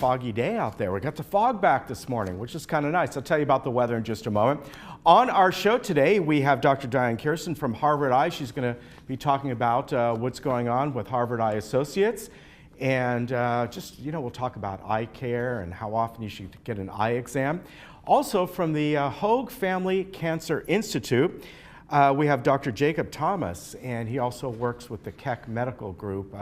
foggy day out there. We got the fog back this morning, which is kind of nice. I'll tell you about the weather in just a moment. On our show today, we have Dr. Diane Kirsten from Harvard Eye. She's going to be talking about what's going on with Harvard Eye Associates. And we'll talk about eye care and how often you should get an eye exam. Also from the Hoag Family Cancer Institute, we have Dr. Jacob Thomas, and he also works with the Keck Medical Group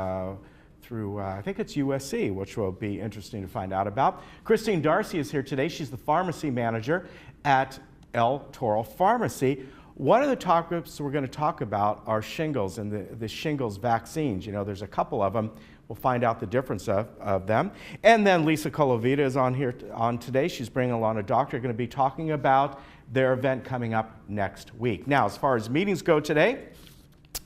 through, I think it's USC, which will be interesting to find out about. Christine Darcy is here today. She's the pharmacy manager at El Toro Pharmacy. One of the topics we're going to talk about are shingles and the shingles vaccines. You know, there's a couple of them. We'll find out the difference of them. And then Lisa Colavita is on here today. She's bringing along a doctor going to be talking about their event coming up next week. Now, as far as meetings go today,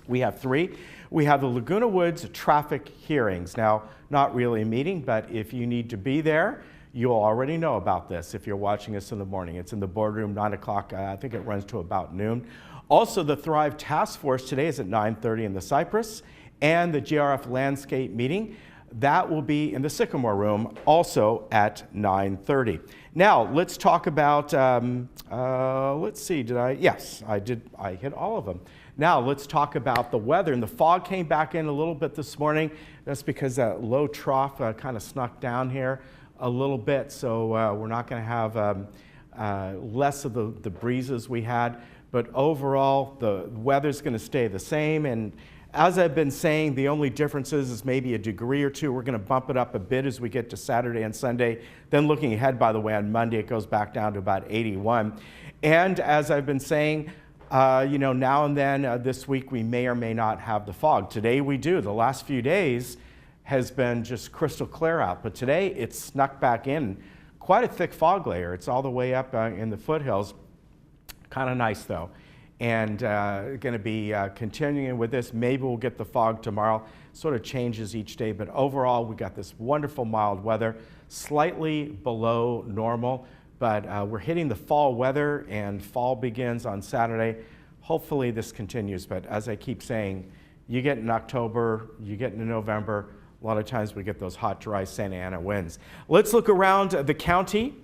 we have 3. We have the Laguna Woods traffic hearings. Now, not really a meeting, but if you need to be there, you'll already know about this if you're watching us in the morning. It's in the boardroom, 9 o'clock. I think it runs to about noon. Also, the Thrive Task Force today is at 9:30 in the Cypress, and the GRF Landscape meeting, that will be in the Sycamore Room, also at 9:30. Now, let's talk about, let's see, yes, I did, I hit all of them. Now, let's talk about the weather. And the fog came back in a little bit this morning. That's because that low trough kind of snuck down here a little bit, so we're not going to have less of the breezes we had. But overall, the weather's going to stay the same. And as I've been saying, the only difference is maybe a degree or two. We're going to bump it up a bit as we get to Saturday and Sunday. Then looking ahead, by the way, on Monday, it goes back down to about 81. And as I've been saying, now and then this week, we may or may not have the fog. Today we do. The last few days has been just crystal clear out. But today it's snuck back in. Quite a thick fog layer. It's all the way up in the foothills. Kind of nice, though. And going to be continuing with this. Maybe we'll get the fog tomorrow. Sort of changes each day, but overall we got this wonderful mild weather, slightly below normal, but we're hitting the fall weather, and fall begins on Saturday. Hopefully this continues, but as I keep saying, you get in October, you get into November, a lot of times we get those hot, dry Santa Ana winds. Let's look around the county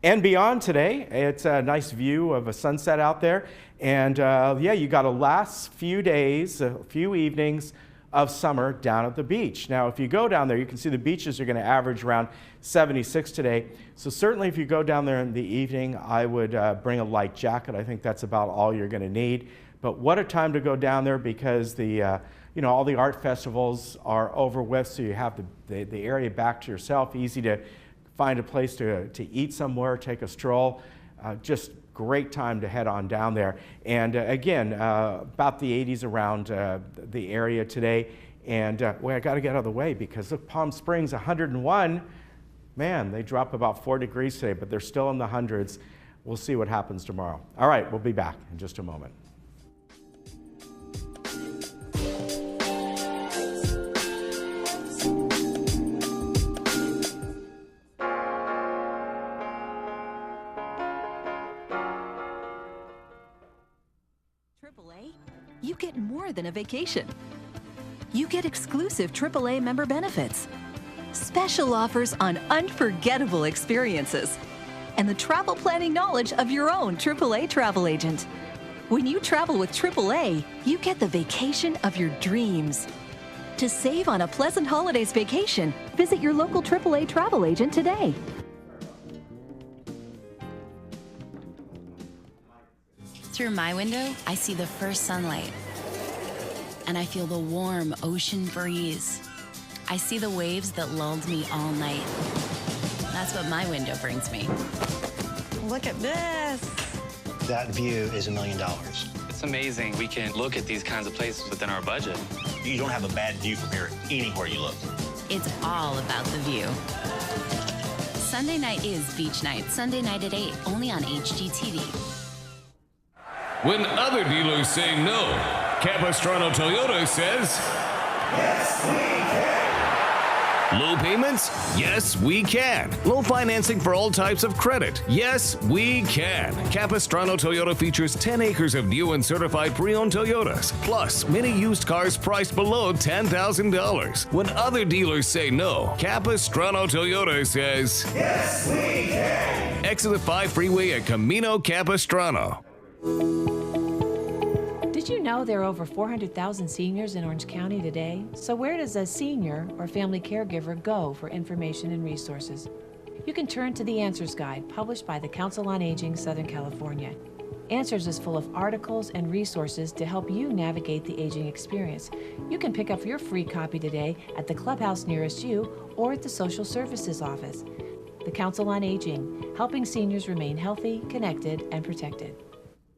and beyond today. It's a nice view of a sunset out there. And yeah, you got a last few days, a few evenings of summer down at the beach. Now, if you go down there, you can see the beaches are going to average around 76 today. So certainly if you go down there in the evening, I would bring a light jacket. I think that's about all you're going to need. But what a time to go down there, because the all the art festivals are over with, so you have the area back to yourself, easy to find a place to eat somewhere, take a stroll. Just great time to head on down there. And again, about the 80s around the area today. And well, I got to get out of the way because look, Palm Springs 101. Man, they drop about 4 degrees today, but they're still in the hundreds. We'll see what happens tomorrow. All right, we'll be back in just a moment. You get more than a vacation. You get exclusive AAA member benefits, special offers on unforgettable experiences, and the travel planning knowledge of your own AAA travel agent. When you travel with AAA, you get the vacation of your dreams. To save on a pleasant holidays vacation, visit your local AAA travel agent today. Through my window, I see the first sunlight, and I feel the warm ocean breeze. I see the waves that lulled me all night. That's what my window brings me. Look at this. That view is $1 million. It's amazing we can look at these kinds of places within our budget. You don't have a bad view from here anywhere you look. It's all about the view. Sunday night is beach night. Sunday night at 8, only on HGTV. When other dealers say no, Capistrano Toyota says, yes, we can. Low payments? Yes, we can. Low financing for all types of credit? Yes, we can. Capistrano Toyota features 10 acres of new and certified pre-owned Toyotas, plus many used cars priced below $10,000. When other dealers say no, Capistrano Toyota says, yes, we can. Exit the 5 freeway at Camino Capistrano. Did you know there are over 400,000 seniors in Orange County today? So where does a senior or family caregiver go for information and resources? You can turn to the Answers Guide, published by the Council on Aging Southern California. Answers is full of articles and resources to help you navigate the aging experience. You can pick up your free copy today at the clubhouse nearest you or at the Social Services Office. The Council on Aging, helping seniors remain healthy, connected, and protected.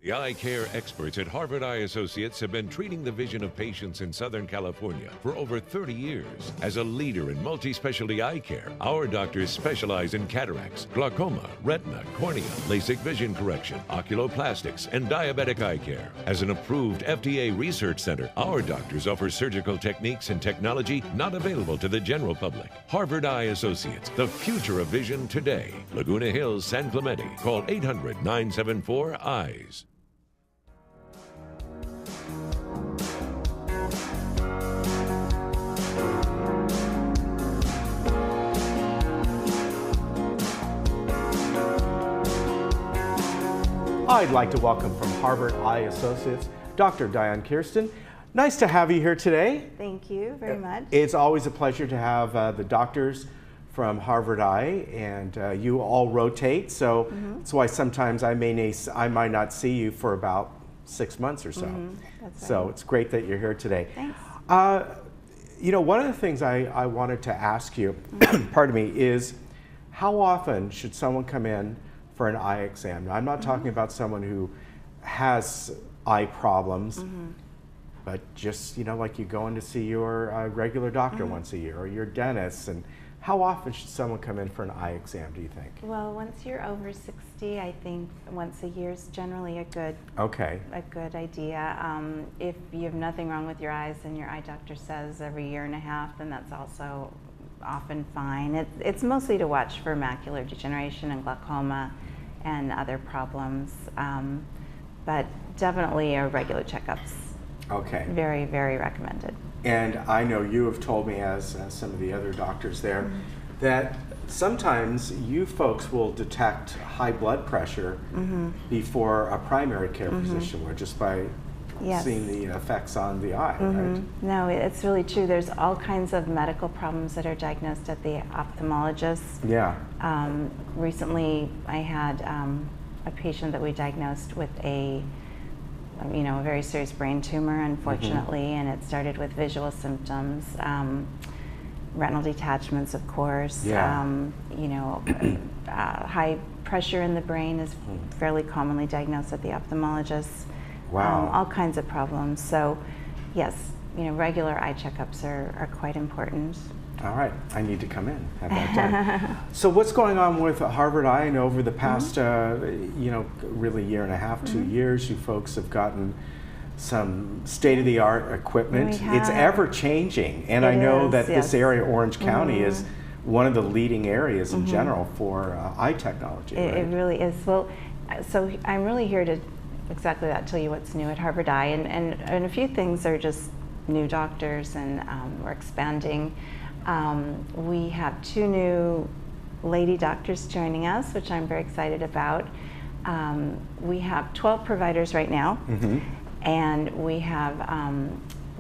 The eye care experts at Harvard Eye Associates have been treating the vision of patients in Southern California for over 30 years. As a leader in multi-specialty eye care, our doctors specialize in cataracts, glaucoma, retina, cornea, LASIK vision correction, oculoplastics, and diabetic eye care. As an approved FDA research center, our doctors offer surgical techniques and technology not available to the general public. Harvard Eye Associates, the future of vision today. Laguna Hills, San Clemente. Call 800-974-EYES. I'd like to welcome from Harvard Eye Associates, Dr. Diane Kirsten. Nice to have you here today. Thank you very much. It's always a pleasure to have the doctors from Harvard Eye, and you all rotate, so that's why sometimes I might not see you for about 6 months or so. That's right. So it's great that you're here today. Thanks. You know, one of the things I wanted to ask you, pardon me, is how often should someone come in for an eye exam? Now, I'm not talking about someone who has eye problems, but just, you know, like you go in to see your regular doctor once a year or your dentist. And how often should someone come in for an eye exam, do you think? Well, once you're over 60, I think once a year is generally a good idea. If you have nothing wrong with your eyes and your eye doctor says every year and a half, then that's also often fine. It's mostly to watch for macular degeneration and glaucoma and other problems, but definitely a regular checkups. Okay. Very, very recommended. And I know you have told me, as some of the other doctors there, that sometimes you folks will detect high blood pressure before a primary care physician would, just by seeing the effects on the eye, right? No, it's really true. There's all kinds of medical problems that are diagnosed at the ophthalmologist. Yeah. Recently, I had a patient that we diagnosed with a very serious brain tumor, unfortunately, and it started with visual symptoms, retinal detachments, of course. High pressure in the brain is fairly commonly diagnosed at the ophthalmologist. Wow. All kinds of problems. So, yes, regular eye checkups are quite important. All right, I need to come in, have that done. So what's going on with Harvard Eye? I know over the past, really year and a half, 2 years, you folks have gotten some state-of-the-art equipment. It's ever-changing, and I know that this area, Orange County, is one of the leading areas in general for eye technology. It really is. Well, so I'm really here to exactly that, tell you what's new at Harvard Eye, and a few things are just new doctors, and we're expanding. We have 2 new lady doctors joining us, which I'm very excited about. We have 12 providers right now, and we have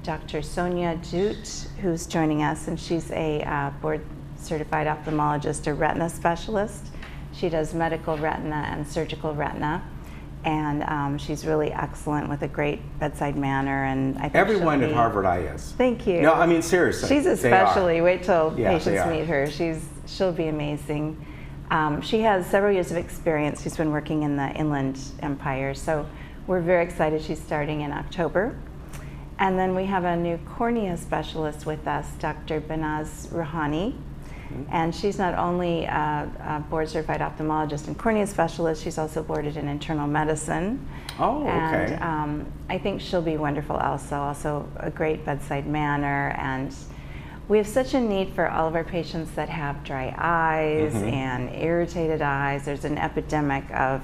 Dr. Sonia Jute, who's joining us, and she's a board-certified ophthalmologist, a retina specialist. She does medical retina and surgical retina. And she's really excellent with a great bedside manner, and I think everyone at Harvard Eye is. Thank you. No, I mean seriously. She's especially. Wait till patients meet her. She'll be amazing. She has several years of experience. She's been working in the Inland Empire, so we're very excited. She's starting in October. And then we have a new cornea specialist with us, Dr. Banaz Rouhani. And she's not only a board-certified ophthalmologist and cornea specialist, she's also boarded in internal medicine. Oh, okay. And I think she'll be wonderful also a great bedside manner. And we have such a need for all of our patients that have dry eyes and irritated eyes. There's an epidemic of,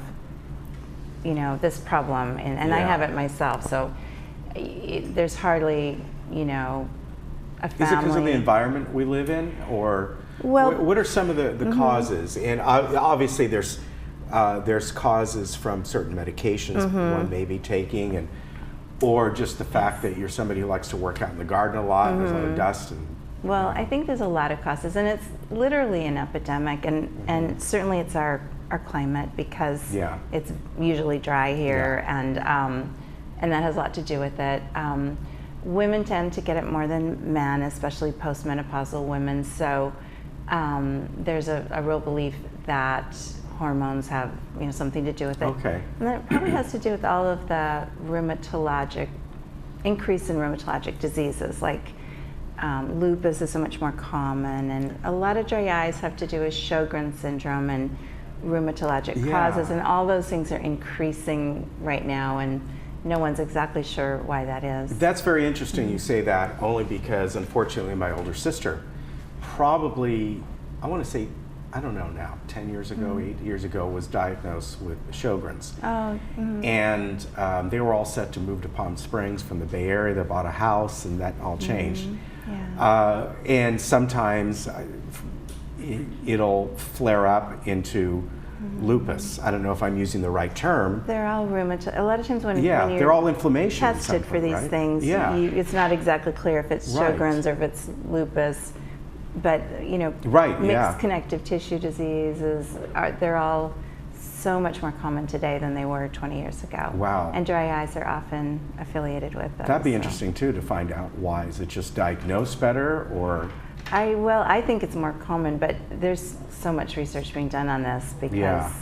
you know, this problem, and I have it myself. So there's hardly, you know, a family. Is it because of the environment we live in, or well, what are some of the causes? And obviously there's causes from certain medications one may be taking, and or just the fact that you're somebody who likes to work out in the garden a lot and there's a lot of dust. And, well, I think there's a lot of causes, and it's literally an epidemic, and certainly it's our climate, because it's usually dry here, and that has a lot to do with it. Women tend to get it more than men, especially postmenopausal women. So there's a real belief that hormones have, you know, something to do with it. Okay. And that probably has to do with all of the increase in rheumatologic diseases, like lupus is so much more common, and a lot of dry eyes have to do with Sjogren's syndrome and rheumatologic causes, and all those things are increasing right now, and no one's exactly sure why that is. That's very interesting you say that, only because unfortunately my older sister probably, I want to say, I don't know now, 10 years ago, 8 years ago, was diagnosed with Sjogren's. And they were all set to move to Palm Springs from the Bay Area. They bought a house, and that all changed. And sometimes it'll flare up into lupus. I don't know if I'm using the right term. They're all rheumatoid. A lot of times when they're you're all inflammation. tested for these things, it's not exactly clear if it's Sjogren's or if it's lupus. But, you know, mixed connective tissue diseases, they're all so much more common today than they were 20 years ago. Wow. And dry eyes are often affiliated with those. That'd be interesting, too, to find out why. Is it just diagnosed better, or? I think it's more common, but there's so much research being done on this, because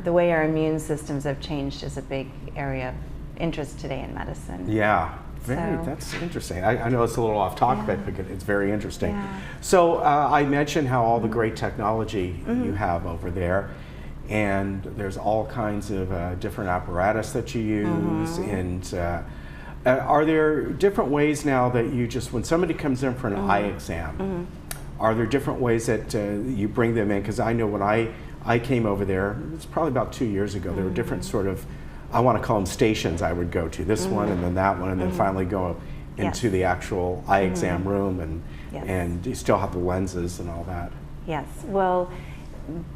the way our immune systems have changed is a big area of interest today in medicine. Yeah. That's interesting. I know it's a little off topic, but it's very interesting. So I mentioned how all the great technology you have over there, and there's all kinds of different apparatus that you use. And are there different ways now that you just, when somebody comes in for an eye exam, are there different ways that you bring them in? Because I know when I came over there, it's probably about 2 years ago, there were different sort of, I want to call them stations I would go to, this one and then that one, and then finally go into the actual eye exam room, and you still have the lenses and all that. Yes, well,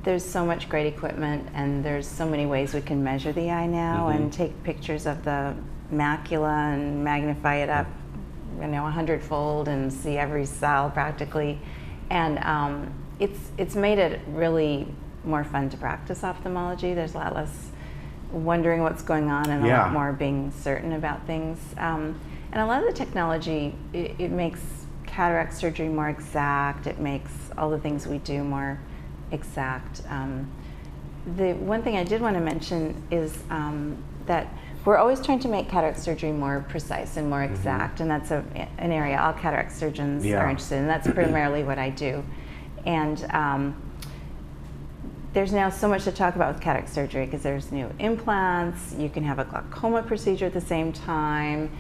there's so much great equipment, and there's so many ways we can measure the eye now and take pictures of the macula and magnify it up, you know, 100-fold, and see every cell practically. And it's made it really more fun to practice ophthalmology. There's a lot less wondering what's going on, and a lot more being certain about things. And a lot of the technology, it makes cataract surgery more exact. It makes all the things we do more exact. The one thing I did want to mention is that we're always trying to make cataract surgery more precise and more exact, and that's an area all cataract surgeons are interested in. That's primarily what I do. And there's now so much to talk about with cataract surgery, because there's new implants. You can have a glaucoma procedure at the same time.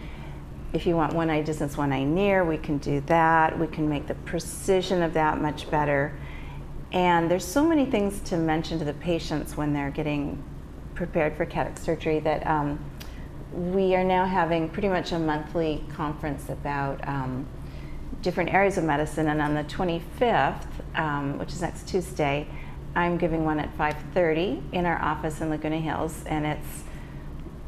If you want one eye distance, one eye near, we can do that. We can make the precision of that much better. And there's so many things to mention to the patients when they're getting prepared for cataract surgery that we are now having pretty much a monthly conference about different areas of medicine. And on the 25th, which is next Tuesday, I'm giving one at 5:30 in our office in Laguna Hills, and it's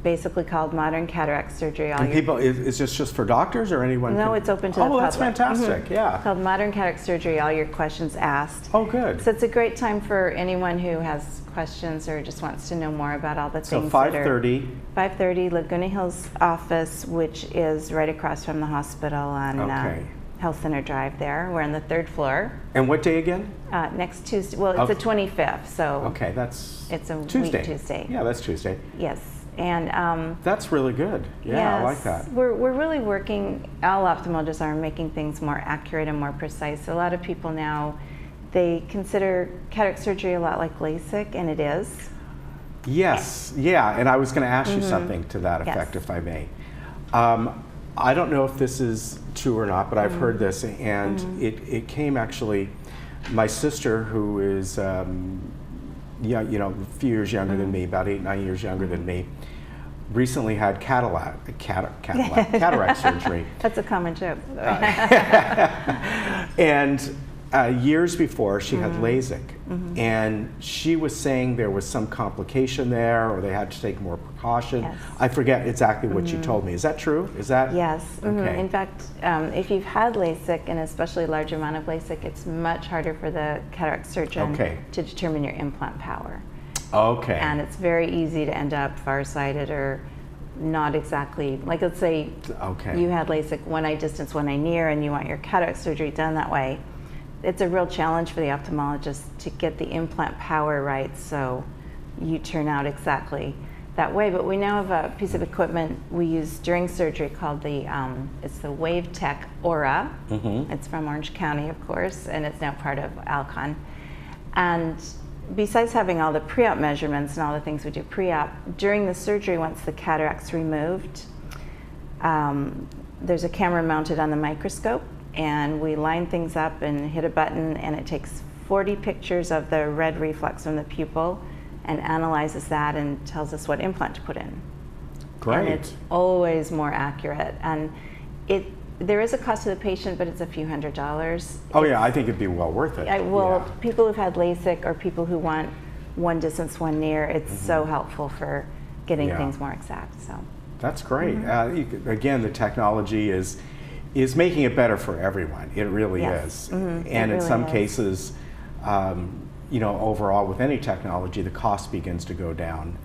basically called Modern Cataract Surgery. And people, is this just for doctors or anyone? No, it's open to the public. Oh, that's fantastic, yeah. It's called Modern Cataract Surgery, all your questions asked. Oh, good. So it's a great time for anyone who has questions or just wants to know more about all the things. So 5:30. 5:30, Laguna Hills office, which is right across from the hospital on Health Center Drive there. We're on the 3rd floor. And what day again? Next Tuesday. Well, it's the 25th, so it's a Tuesday. week Tuesday. Yeah, that's Tuesday. Yes, and that's really good. Yeah, yes, I like that. We're really working. All ophthalmologists are making things more accurate and more precise. A lot of people now, they consider cataract surgery a lot like LASIK, and it is. Yes, yeah, and I was going to ask you something to that effect, if I may. I don't know if this is true or not, but I've heard this, and it came actually, my sister, who is a few years younger than me, about 8-9 years younger than me, recently had cataract surgery. That's a common joke. And years before, she had LASIK. And she was saying there was some complication there, or they had to take more precaution. Yes. I forget exactly what you told me. Is that true? Is that? Yes. Okay. In fact, if you've had LASIK, and especially a large amount of LASIK, it's much harder for the cataract surgeon to determine your implant power. Okay. And it's very easy to end up farsighted or not exactly, like let's say you had LASIK one eye distance, one eye near, and you want your cataract surgery done that way. It's a real challenge for the ophthalmologist to get the implant power right so you turn out exactly that way. But we now have a piece of equipment we use during surgery called it's the WaveTech Aura. It's from Orange County, of course, and it's now part of Alcon. And besides having all the pre-op measurements and all the things we do pre-op, during the surgery, once the cataract's removed, there's a camera mounted on the microscope, and we line things up and hit a button, and it takes 40 pictures of the red reflex from the pupil and analyzes that and tells us what implant to put in. Great. And it's always more accurate. And there is a cost to the patient, but it's a few $100s. Oh yeah, I think it'd be well worth it. People who've had LASIK or people who want one distance, one near, it's so helpful for getting things more exact. So that's great. Again, the technology is making it better for everyone. It really is. And in some cases, overall with any technology, the cost begins to go down,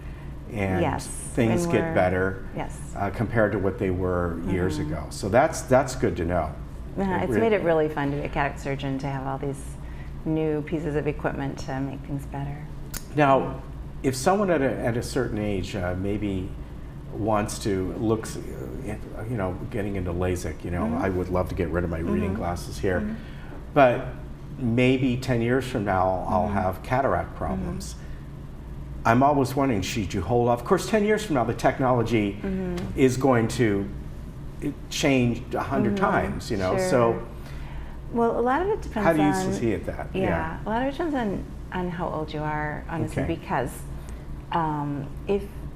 and things get better compared to what they were years ago. So that's good to know. It's made it really fun to be a cataract surgeon, to have all these new pieces of equipment to make things better. Now, if someone at a certain age maybe wants to look, getting into LASIK, I would love to get rid of my reading glasses here, but maybe 10 years from now I'll have cataract problems. I'm always wondering, should you hold off? Of course, 10 years from now the technology is going to change 100 times, so. Well, a lot of it depends on. How do you see it that? A lot of it depends on how old you are, honestly, because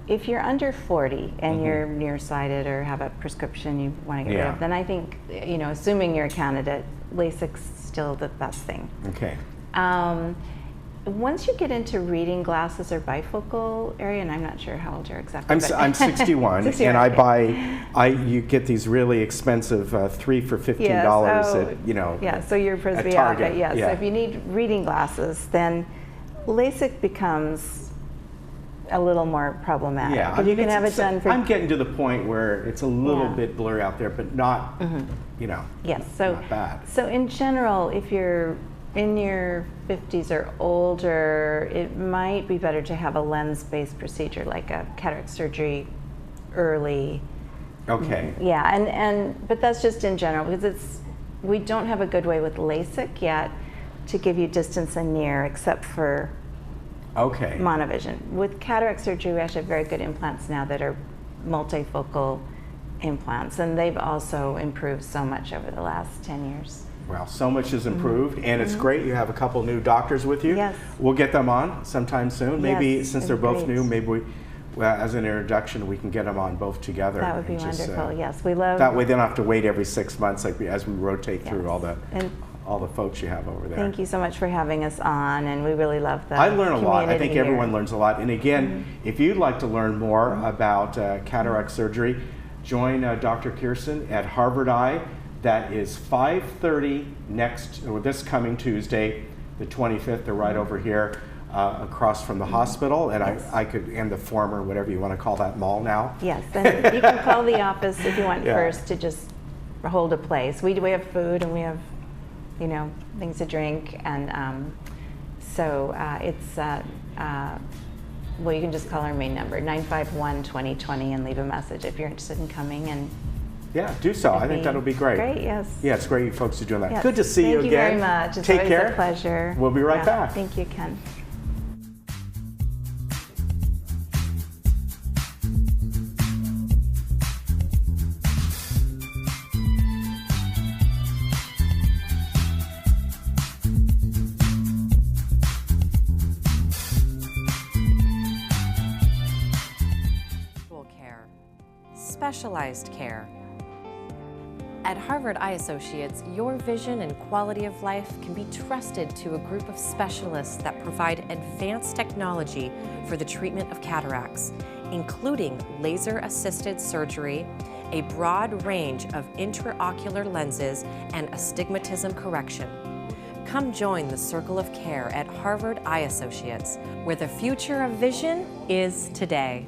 if you're under 40 and you're nearsighted or have a prescription you want to get rid of, then I think, assuming you're a candidate, LASIK's still the best thing. Okay. Once you get into reading glasses or bifocal area, and I'm not sure how old you're exactly. I'm 61, and you get these really expensive 3 for $15 at, so you're supposed to be out. So if you need reading glasses, then LASIK becomes a little more problematic. Yeah, but you can have it done for. I'm getting to the point where it's a little bit blurry out there, but not, not bad. So in general, if you're in your 50s or older, it might be better to have a lens-based procedure like a cataract surgery early. Okay. Yeah, but that's just in general, because we don't have a good way with LASIK yet to give you distance and near, except for monovision. With cataract surgery, we actually have very good implants now that are multifocal implants, and they've also improved so much over the last 10 years. Well, so much has improved, and it's great you have a couple new doctors with you. Yes. We'll get them on sometime soon. Maybe since they're both new, maybe as an introduction, we can get them on both together. That would be wonderful. Yes, we love. That way, they don't have to wait every 6 months, as we rotate through all the folks you have over there. Thank you so much for having us on, and we really love the I learn a lot. I think here. everyone learns a lot. And again, if you'd like to learn more about cataract surgery, join Dr. Kirsten at Harvard Eye. That is 5:30 this coming Tuesday, the 25th. They're right over here across from the hospital, and and the former, whatever you want to call that mall now. Yes, and you can call the office if you want first to just hold a place. We have food and we have, things to drink, and it's you can just call our main number, 951-2020, and leave a message if you're interested in coming. And yeah, do so. I think that'll be great. Great, yes. Yeah, it's great you folks are doing that. Yes. Good to see you again. Thank you very much. It's always a pleasure. We'll be right back. Thank you, Ken. specialized care. At Harvard Eye Associates, your vision and quality of life can be trusted to a group of specialists that provide advanced technology for the treatment of cataracts, including laser-assisted surgery, a broad range of intraocular lenses, and astigmatism correction. Come join the circle of care at Harvard Eye Associates, where the future of vision is today.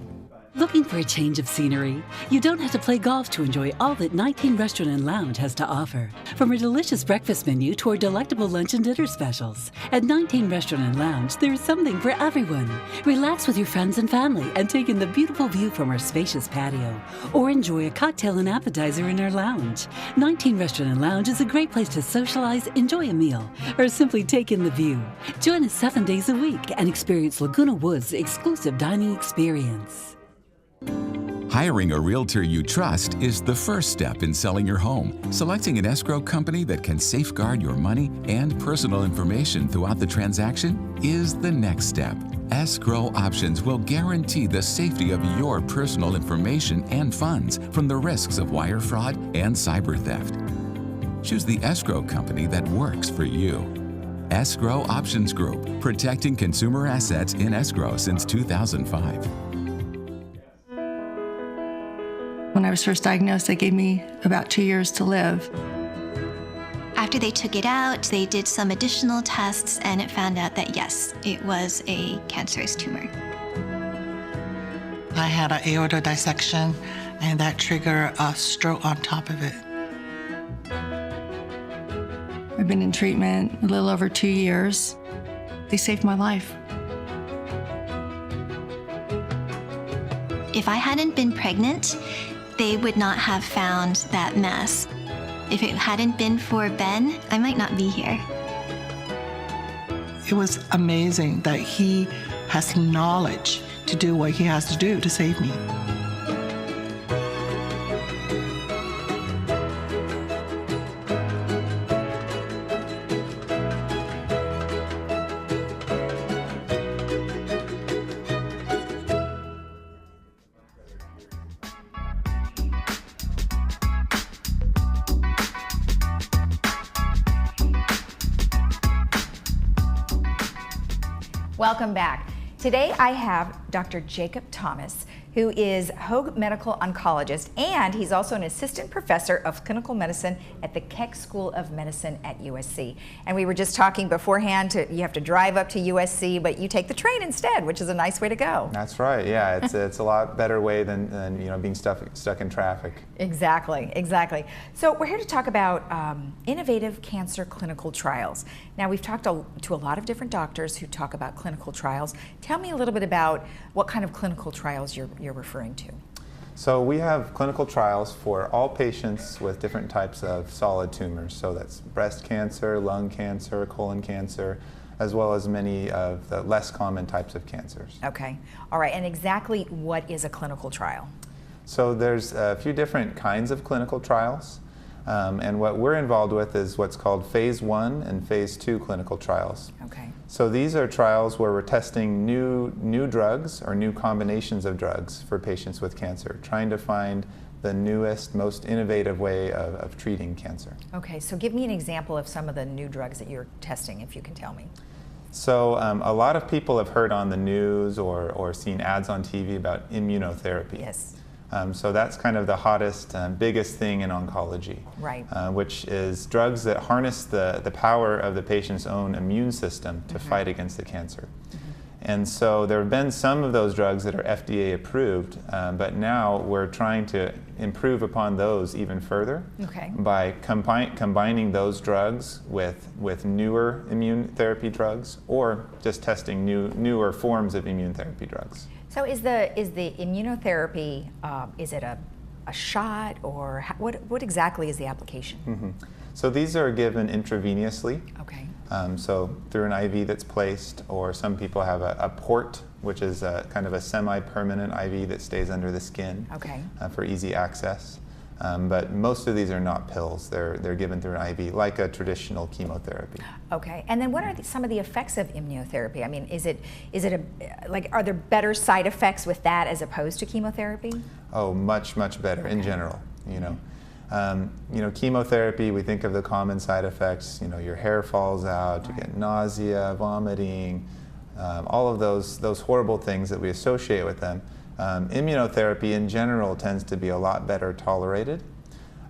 Looking for a change of scenery? You don't have to play golf to enjoy all that 19 Restaurant and Lounge has to offer. From a delicious breakfast menu to our delectable lunch and dinner specials. At 19 Restaurant and Lounge, there is something for everyone. Relax with your friends and family and take in the beautiful view from our spacious patio. Or enjoy a cocktail and appetizer in our lounge. 19 Restaurant and Lounge is a great place to socialize, enjoy a meal, or simply take in the view. Join us 7 days a week and experience Laguna Woods' exclusive dining experience. Hiring a realtor you trust is the first step in selling your home. Selecting an escrow company that can safeguard your money and personal information throughout the transaction is the next step. Escrow Options will guarantee the safety of your personal information and funds from the risks of wire fraud and cyber theft. Choose the escrow company that works for you. Escrow Options Group, protecting consumer assets in escrow since 2005. When I was first diagnosed, they gave me about 2 years to live. After they took it out, they did some additional tests and it found out that yes, it was a cancerous tumor. I had an aorta dissection and that triggered a stroke on top of it. I've been in treatment a little over 2 years. They saved my life. If I hadn't been pregnant, they would not have found that mass. If it hadn't been for Ben, I might not be here. It was amazing that he has knowledge to do what he has to do to save me. Welcome back. Today I have Dr. Jacob Thomas, who is Hoag Medical Oncologist, and he's also an assistant professor of clinical medicine at the Keck School of Medicine at USC. And we were just talking beforehand, you have to drive up to USC, but you take the train instead, which is a nice way to go. That's right, yeah. It's a lot better way than being stuck in traffic. Exactly, exactly. So we're here to talk about innovative cancer clinical trials. Now, we've talked to a lot of different doctors who talk about clinical trials. Tell me a little bit about what kind of clinical trials you're referring to. So we have clinical trials for all patients with different types of solid tumors. So that's breast cancer, lung cancer, colon cancer, as well as many of the less common types of cancers. Okay, all right, and exactly what is a clinical trial? So there's a few different kinds of clinical trials. And what we're involved with is what's called phase 1 and phase 2 clinical trials. Okay. So these are trials where we're testing new drugs or new combinations of drugs for patients with cancer, trying to find the newest, most innovative way of treating cancer. Okay, so give me an example of some of the new drugs that you're testing, if you can tell me. So a lot of people have heard on the news or seen ads on TV about immunotherapy. Yes. So that's kind of the hottest, biggest thing in oncology, right? Which is drugs that harness the power of the patient's own immune system to fight against the cancer. And so there have been some of those drugs that are FDA approved, but now we're trying to improve upon those even further by combining those drugs with newer immune therapy drugs, or just testing newer forms of immune therapy drugs. So is the immunotherapy, is it a shot, or what exactly is the application? So these are given intravenously. Okay. So through an IV that's placed, or some people have a port, which is kind of a semi-permanent IV that stays under the skin for easy access. But most of these are not pills. They're given through an IV, like a traditional chemotherapy. Okay, and then what are some of the effects of immunotherapy? I mean, are there better side effects with that as opposed to chemotherapy? Oh, much better in general. Chemotherapy, we think of the common side effects. Your hair falls out, you get nausea, vomiting, all of those horrible things that we associate with them. Immunotherapy in general tends to be a lot better tolerated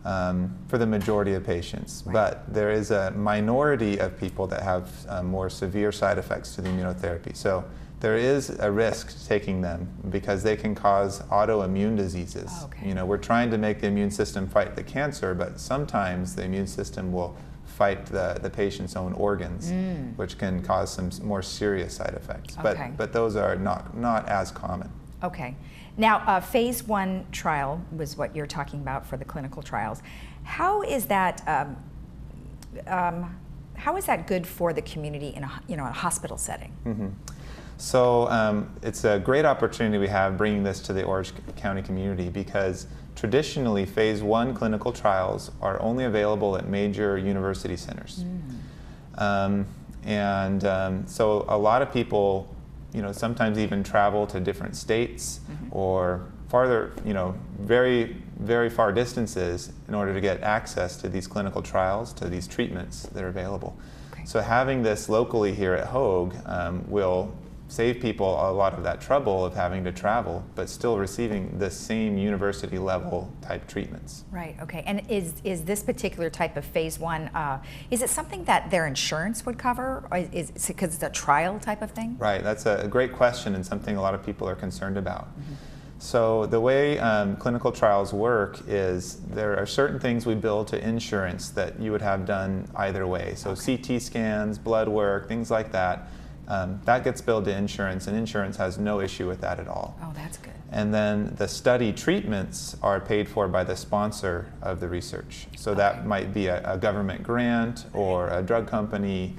for the majority of patients, but there is a minority of people that have more severe side effects to the immunotherapy. So there is a risk taking them because they can cause autoimmune diseases. We're trying to make the immune system fight the cancer, but sometimes the immune system will fight the patient's own organs, which can cause some more serious side effects. But those are not as common. Okay. Now, phase 1 trial was what you're talking about for the clinical trials. How is that good for the community in a hospital setting? So it's a great opportunity we have bringing this to the Orange County community because traditionally phase 1 clinical trials are only available at major university centers. So a lot of people sometimes even travel to different states or farther, very, very far distances in order to get access to these clinical trials, to these treatments that are available. So having this locally here at Hoag will save people a lot of that trouble of having to travel, but still receiving the same university level type treatments. Right, okay. And is this particular type of phase 1, is it something that their insurance would cover? Or is it because it's a trial type of thing? Right, that's a great question and something a lot of people are concerned about. So the way clinical trials work is there are certain things we bill to insurance that you would have done either way. So CT scans, blood work, things like that. That gets billed to insurance, and insurance has no issue with that at all. Oh, that's good. And then the study treatments are paid for by the sponsor of the research. So that might be a government grant or a drug company.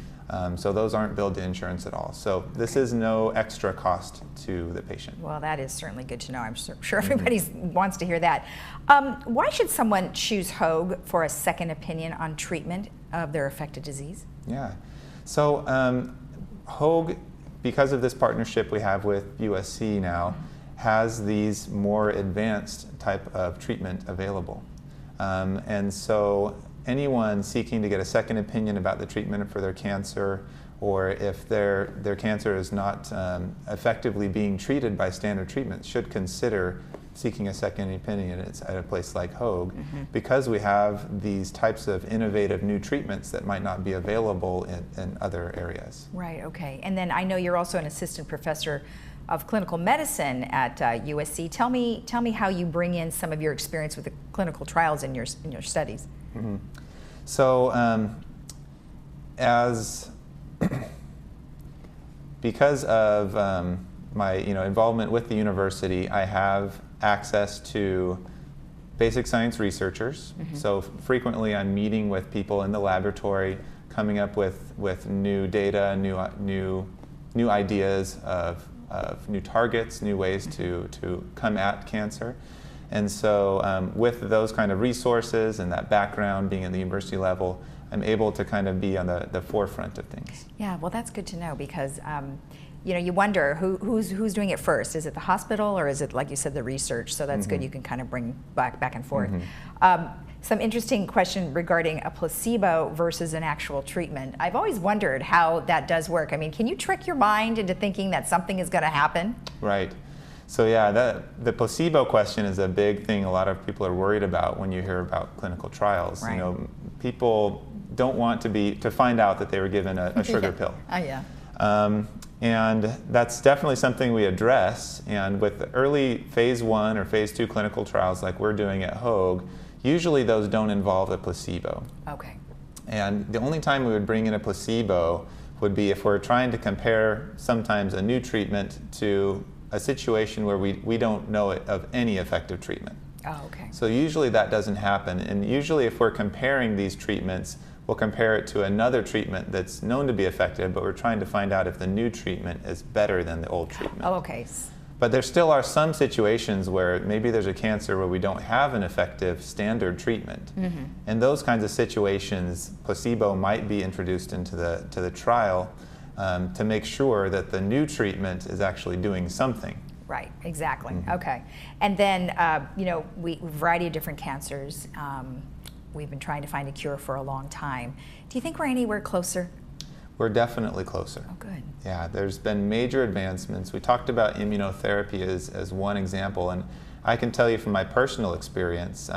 So those aren't billed to insurance at all. So this is no extra cost to the patient. Well, that is certainly good to know. I'm sure everybody wants to hear that. Why should someone choose Hoag for a second opinion on treatment of their affected disease? Yeah. So Hoag, because of this partnership we have with USC now, has these more advanced type of treatment available. And so anyone seeking to get a second opinion about the treatment for their cancer, or if their cancer is not effectively being treated by standard treatment, should consider seeking a second opinion at a place like Hoag, because we have these types of innovative new treatments that might not be available in other areas. Right, okay. And then I know you're also an assistant professor of clinical medicine at USC. Tell me how you bring in some of your experience with the clinical trials in your studies. So because of my involvement with the university, I have access to basic science researchers. So frequently I'm meeting with people in the laboratory, coming up with new data, new ideas of new targets, new ways to come at cancer. And so with those kind of resources and that background being at the university level, I'm able to kind of be on the forefront of things. Yeah, well that's good to know because you wonder who's doing it first. Is it the hospital or is it, like you said, the research? So that's good. You can kind of bring back and forth. Some interesting question regarding a placebo versus an actual treatment. I've always wondered how that does work. I mean, can you trick your mind into thinking that something is going to happen? Right. So yeah, the placebo question is a big thing a lot of people are worried about when you hear about clinical trials. Right. People don't want to find out that they were given a sugar pill. Yeah. And that's definitely something we address. And with the early phase 1 or phase 2 clinical trials like we're doing at Hoag, usually those don't involve a placebo. Okay. And the only time we would bring in a placebo would be if we're trying to compare sometimes a new treatment to a situation where we don't know of any effective treatment. Oh, okay. So usually that doesn't happen. And usually if we're comparing these treatments, we'll compare it to another treatment that's known to be effective, but we're trying to find out if the new treatment is better than the old treatment. Oh, okay. But there still are some situations where maybe there's a cancer where we don't have an effective standard treatment. In those kinds of situations, placebo might be introduced into the trial to make sure that the new treatment is actually doing something. Right, exactly. Okay. And then, you know, a variety of different cancers. We've been trying to find a cure for a long time. Do you think we're anywhere closer? We're definitely closer. Oh, good. Yeah, there's been major advancements. We talked about immunotherapy as one example, and I can tell you from my personal experience,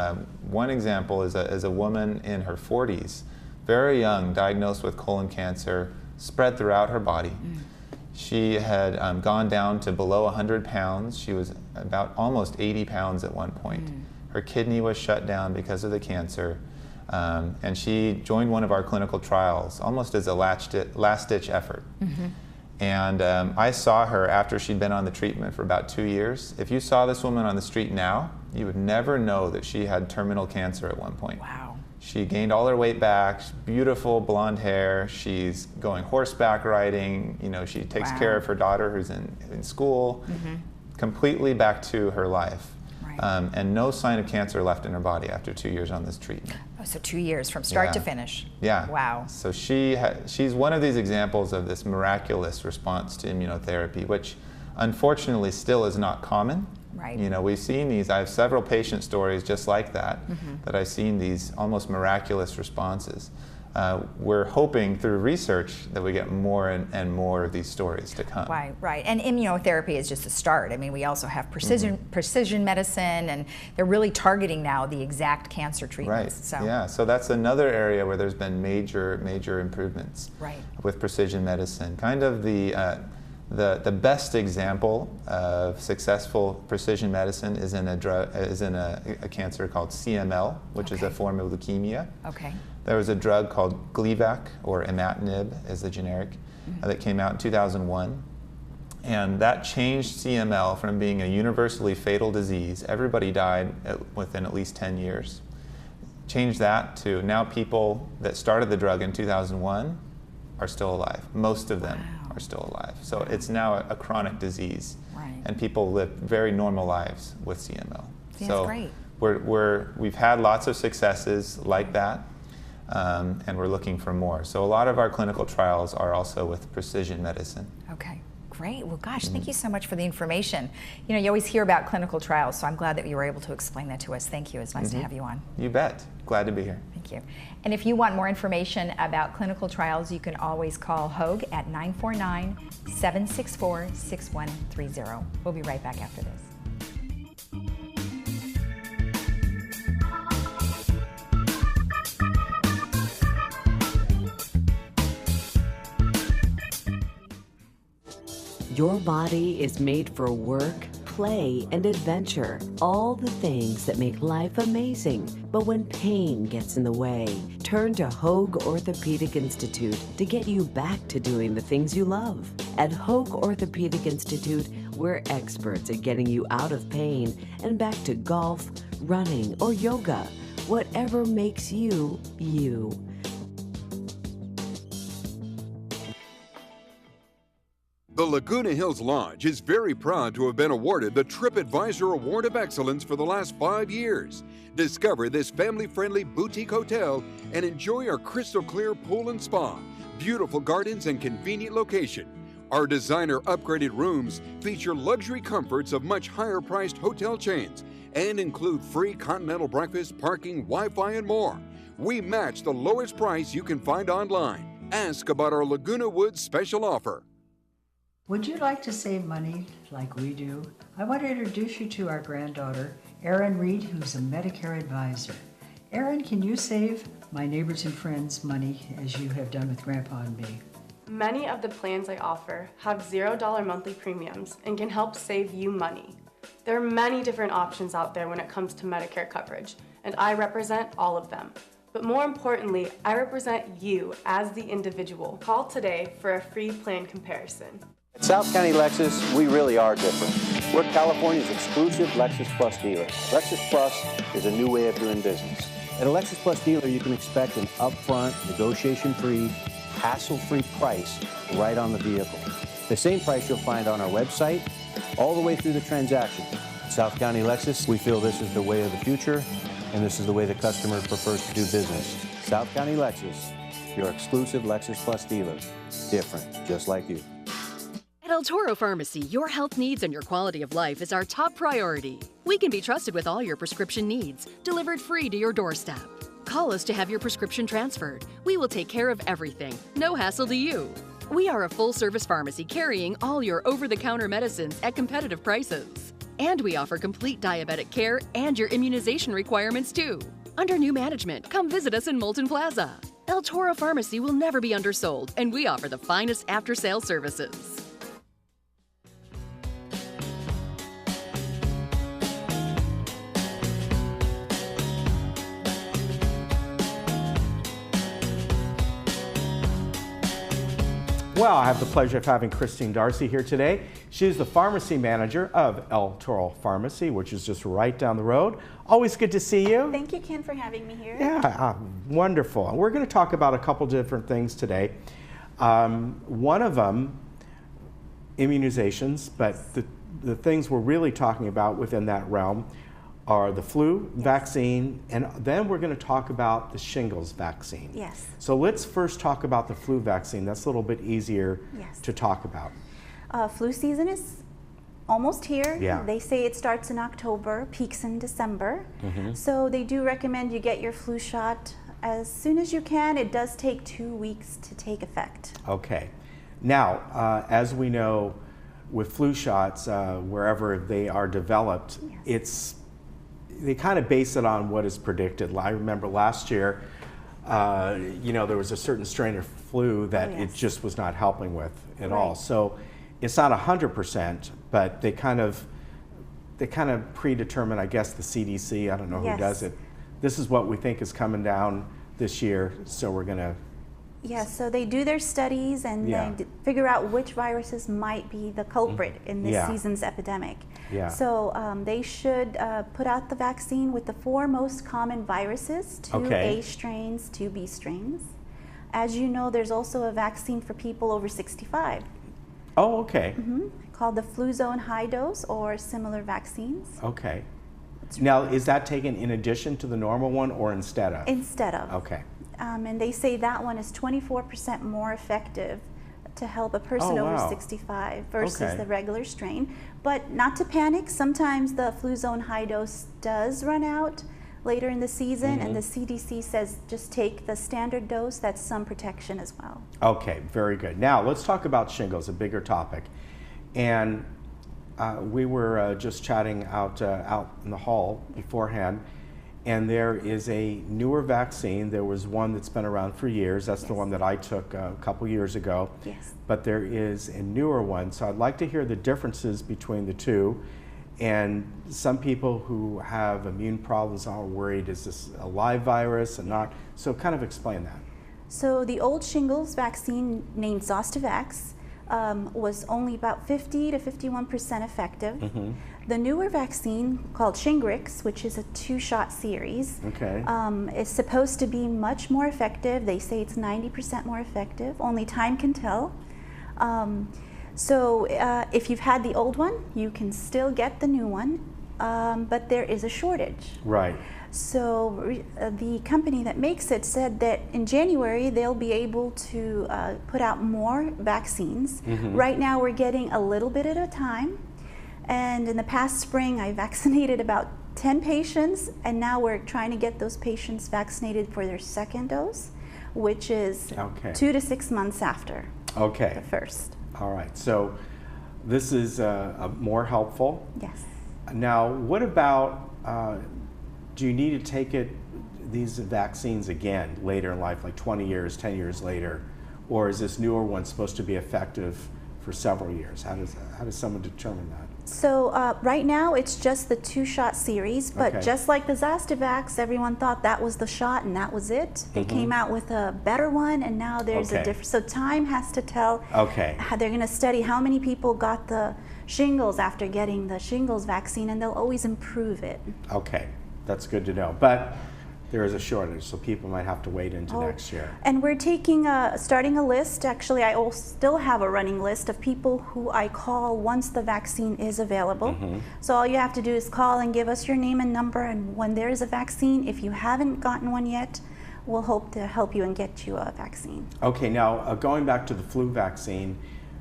one example is a woman in her 40s, very young, diagnosed with colon cancer, spread throughout her body. She had gone down to below 100 pounds. She was about almost 80 pounds at one point. Her kidney was shut down because of the cancer. And she joined one of our clinical trials almost as a last-ditch effort. And I saw her after she'd been on the treatment for about 2 years. If you saw this woman on the street now, you would never know that she had terminal cancer at one point. Wow. She gained all her weight back, beautiful blonde hair, she's going horseback riding, you know, she takes care of her daughter who's in school, completely back to her life. And no sign of cancer left in her body after 2 years on this treatment. Oh, so 2 years from start to finish. Yeah. Wow. So she's one of these examples of this miraculous response to immunotherapy, which unfortunately still is not common. Right. You know, we've seen these, I have several patient stories just like that, that I've seen these almost miraculous responses. We're hoping through research that we get more and more of these stories to come. Right, right. And immunotherapy is just a start. I mean, we also have precision medicine, and they're really targeting now the exact cancer treatments. Right. So. Yeah. So that's another area where there's been major improvements. Right. With precision medicine. Kind of the best example of successful precision medicine is in a cancer called CML, which is a form of leukemia. Okay. There was a drug called Gleevec, or imatinib is the generic, that came out in 2001. And that changed CML from being a universally fatal disease. Everybody died within at least 10 years. Changed that to now people that started the drug in 2001 are still alive. Most of them are still alive. So it's now a chronic disease. Right. And people live very normal lives with CML. See, so that's great. we've had lots of successes like that. And we're looking for more. So a lot of our clinical trials are also with precision medicine. Okay, great. Well, gosh, thank you so much for the information. You know, you always hear about clinical trials, so I'm glad that you were able to explain that to us. Thank you. It's nice to have you on. You bet. Glad to be here. Thank you. And if you want more information about clinical trials, you can always call Hoag at 949-764-6130. We'll be right back after this. Your body is made for work, play, and adventure. All the things that make life amazing. But when pain gets in the way, turn to Hoag Orthopedic Institute to get you back to doing the things you love. At Hoag Orthopedic Institute, we're experts at getting you out of pain and back to golf, running, or yoga. Whatever makes you, you. The Laguna Hills Lodge is very proud to have been awarded the TripAdvisor Award of Excellence for the last 5 years. Discover this family-friendly boutique hotel and enjoy our crystal clear pool and spa, beautiful gardens, and convenient location. Our designer upgraded rooms feature luxury comforts of much higher-priced hotel chains and include free continental breakfast, parking, Wi-Fi, and more. We match the lowest price you can find online. Ask about our Laguna Woods special offer. Would you like to save money like we do? I want to introduce you to our granddaughter, Erin Reed, who's a Medicare advisor. Erin, can you save my neighbors and friends money as you have done with Grandpa and me? Many of the plans I offer have $0 monthly premiums and can help save you money. There are many different options out there when it comes to Medicare coverage, and I represent all of them. But more importantly, I represent you as the individual. Call today for a free plan comparison. At South County Lexus, we really are different. We're California's exclusive Lexus Plus dealer. Lexus Plus is a new way of doing business. At a Lexus Plus dealer, you can expect an upfront, negotiation-free, hassle-free price right on the vehicle. The same price you'll find on our website all the way through the transaction. At South County Lexus, we feel this is the way of the future, and this is the way the customer prefers to do business. South County Lexus, your exclusive Lexus Plus dealer. Different, just like you. At El Toro Pharmacy, your health needs and your quality of life is our top priority. We can be trusted with all your prescription needs, delivered free to your doorstep. Call us to have your prescription transferred. We will take care of everything. No hassle to you. We are a full-service pharmacy carrying all your over-the-counter medicines at competitive prices. And we offer complete diabetic care and your immunization requirements too. Under new management, come visit us in Moulton Plaza. El Toro Pharmacy will never be undersold, and we offer the finest after-sale services. Well, I have the pleasure of having Christine Darcy here today. She's the pharmacy manager of El Toro Pharmacy, which is just right down the road. Always good to see you. Thank you, Ken, for having me here. Yeah, wonderful. And we're going to talk about a couple different things today. One of them, immunizations, but the things we're really talking about within that realm are the flu vaccine, and then we're going to talk about the shingles vaccine. Yes. So let's first talk about the flu vaccine. That's a little bit easier to talk about. Flu season is almost here. Yeah. They say it starts in October, peaks in December. So they do recommend you get your flu shot as soon as you can. It does take 2 weeks to take effect. Okay. Now, as we know, with flu shots, wherever they are developed, they kind of base it on what is predicted. I remember last year, there was a certain strain of flu that it just was not helping with at all. So it's not 100%, but they kind of predetermine, I guess, the CDC. I don't know who does it. This is what we think is coming down this year, so we're going to. Yeah, so they do their studies and they figure out which viruses might be the culprit in this season's epidemic. So they should put out the vaccine with the 4 most common viruses, 2 A strains, 2 B strains. As you know, there's also a vaccine for people over 65. Oh, okay. Called the flu zone high dose or similar vaccines. Okay. Now, is that taken in addition to the normal one or instead of? Instead of. Okay. And they say that one is 24% more effective to help a person over 65 versus the regular strain. But not to panic, sometimes the flu zone high dose does run out later in the season, and the CDC says just take the standard dose. That's some protection as well. Okay, very good. Now let's talk about shingles, a bigger topic. And we were just chatting out in the hall beforehand, and there is a newer vaccine. There was one that's been around for years. That's the one that I took a couple years ago. Yes. But there is a newer one. So I'd like to hear the differences between the two. And some people who have immune problems are worried, is this a live virus and not? So kind of explain that. So the old shingles vaccine named Zostavax was only about 50 to 51% effective. The newer vaccine called Shingrix, which is a 2-shot series, is supposed to be much more effective. They say it's 90% more effective. Only time can tell. So if you've had the old one, you can still get the new one, but there is a shortage. Right. So the company that makes it said that in January they'll be able to put out more vaccines. Right now we're getting a little bit at a time. And in the past spring, I vaccinated about 10 patients, and now we're trying to get those patients vaccinated for their second dose, which is 2 to 6 months after the first. All right, so this is more helpful. Yes. Now, what about, do you need to take these vaccines again later in life, like 20 years, 10 years later, or is this newer one supposed to be effective for several years? How does someone determine that? So right now it's just the 2-shot series, but just like the Zostavax, everyone thought that was the shot and that was it. They came out with a better one, and now there's a different. So time has to tell. How they're going to study how many people got the shingles after getting the shingles vaccine, and they'll always improve it. Okay, that's good to know. But there is a shortage, so people might have to wait into next year. And we're starting a list. Actually, I still have a running list of people who I call once the vaccine is available. So all you have to do is call and give us your name and number, and when there is a vaccine, if you haven't gotten one yet, we'll hope to help you and get you a vaccine. Okay, now going back to the flu vaccine,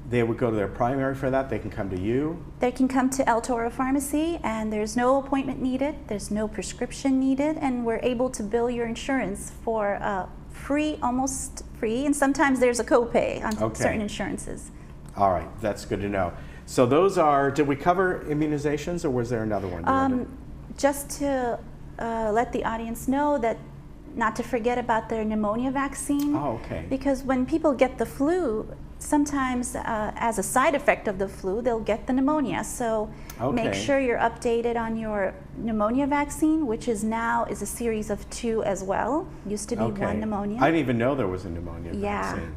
they would go to their primary for that. They can come to you. They can come to El Toro Pharmacy, and there's no appointment needed, there's no prescription needed, and we're able to bill your insurance for free, almost free, and sometimes there's a copay on certain insurances. All right, that's good to know. So those are, did we cover immunizations, or was there another one? Just to let the audience know that not to forget about their pneumonia vaccine. Oh, okay. Because when people get the flu, sometimes as a side effect of the flu, they'll get the pneumonia. So make sure you're updated on your pneumonia vaccine, which is now a series of 2 as well. Used to be 1 pneumonia. I didn't even know there was a pneumonia vaccine.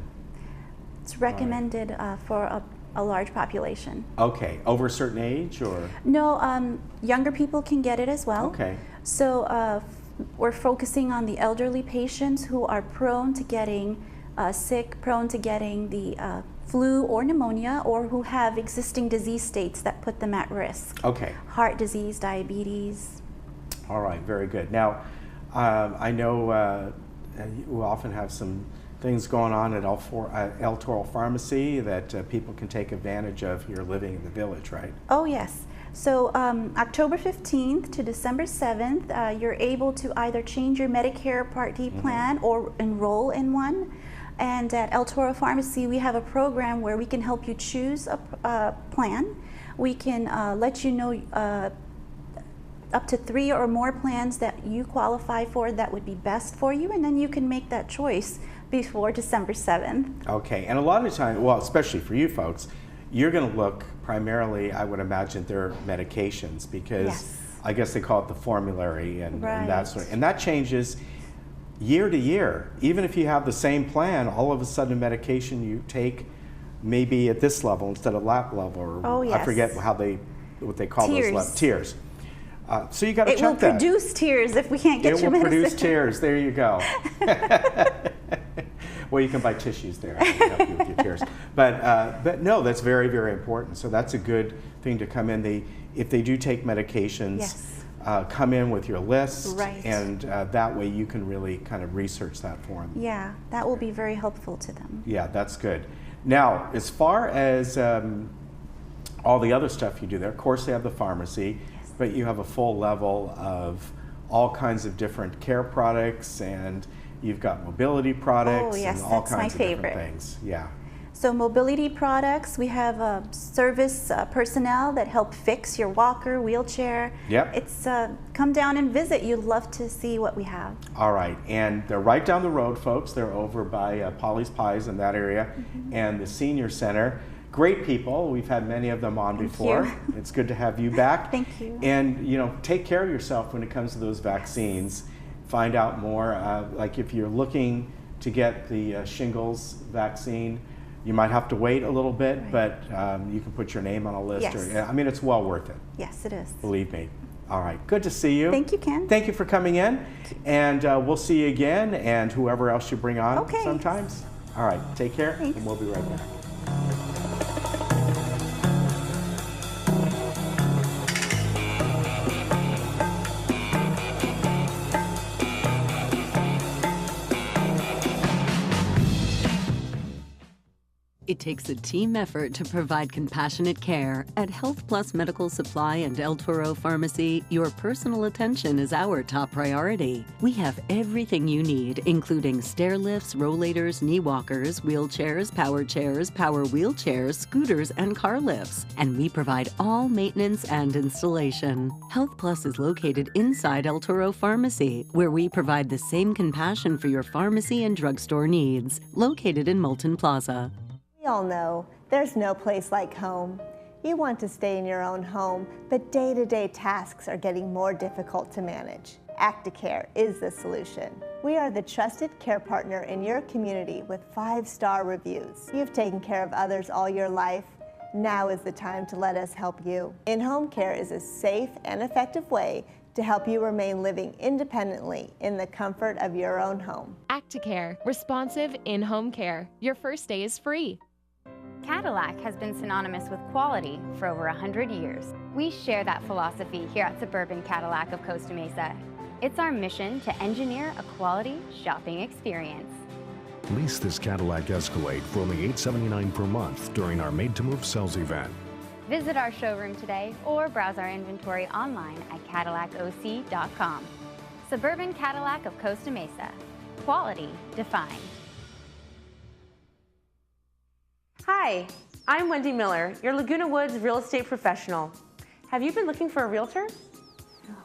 It's recommended for a large population. Okay, over a certain age, or? No, younger people can get it as well. Okay. So we're focusing on the elderly patients who are prone to getting sick, prone to getting the flu or pneumonia, or who have existing disease states that put them at risk. Okay. Heart disease, diabetes. All right, very good. Now, I know you often have some things going on at El Toro Pharmacy that people can take advantage of here living in the village, right? Oh, yes. So October 15th to December 7th, you're able to either change your Medicare Part D plan or enroll in one. And at El Toro Pharmacy, we have a program where we can help you choose a plan. We can let you know up to 3 or more plans that you qualify for that would be best for you, and then you can make that choice before December 7th. Okay, and a lot of the time, well, especially for you folks, you're going to look primarily, I would imagine, their medications, because I guess they call it the formulary and that sort of, and that changes year to year. Even if you have the same plan, all of a sudden medication you take may be at this level instead of that level, or I forget what they call those levels. Tiers. So you got to check that. It will produce tears if we can't get your medicine. It will produce tears. There you go. Well, you can buy tissues there to help you with your tears. But no, that's very, very important. So that's a good thing to come in. If they do take medications, come in with your list, and that way you can really kind of research that for them. Yeah, that will be very helpful to them. Yeah, that's good. Now, as far as all the other stuff you do there, of course they have the pharmacy, but you have a full level of all kinds of different care products, and you've got mobility products and all kinds of different things. Yeah. So mobility products, we have service personnel that help fix your walker, wheelchair. Yep. It's come down and visit. You'd love to see what we have. All right, and they're right down the road, folks. They're over by Polly's Pies in that area, and the senior center. Great people. We've had many of them on before. It's good to have you back. Thank you. And take care of yourself when it comes to those vaccines. Find out more. Like if you're looking to get the shingles vaccine, you might have to wait a little bit, but you can put your name on a list. Yes. I mean, it's well worth it. Yes, it is. Believe me. All right, good to see you. Thank you, Ken. Thank you for coming in, and we'll see you again, and whoever else you bring on sometimes. All right, take care, and we'll be right back. It takes a team effort to provide compassionate care. At Health Plus Medical Supply and El Toro Pharmacy, your personal attention is our top priority. We have everything you need, including stair lifts, rollators, knee walkers, wheelchairs, power wheelchairs, scooters, and car lifts. And we provide all maintenance and installation. Health Plus is located inside El Toro Pharmacy, where we provide the same compassion for your pharmacy and drugstore needs. Located in Moulton Plaza. We all know there's no place like home. You want to stay in your own home, but day-to-day tasks are getting more difficult to manage. Acticare is the solution. We are the trusted care partner in your community with 5-star reviews. You've taken care of others all your life. Now is the time to let us help you. In-home care is a safe and effective way to help you remain living independently in the comfort of your own home. Acticare, responsive in-home care. Your first day is free. Cadillac has been synonymous with quality for over 100 years. We share that philosophy here at Suburban Cadillac of Costa Mesa. It's our mission to engineer a quality shopping experience. Lease this Cadillac Escalade for only $879 per month during our Made to Move sales event. Visit our showroom today or browse our inventory online at CadillacOC.com. Suburban Cadillac of Costa Mesa. Quality defined. Hi, I'm Wendy Miller, your Laguna Woods real estate professional. Have you been looking for a realtor?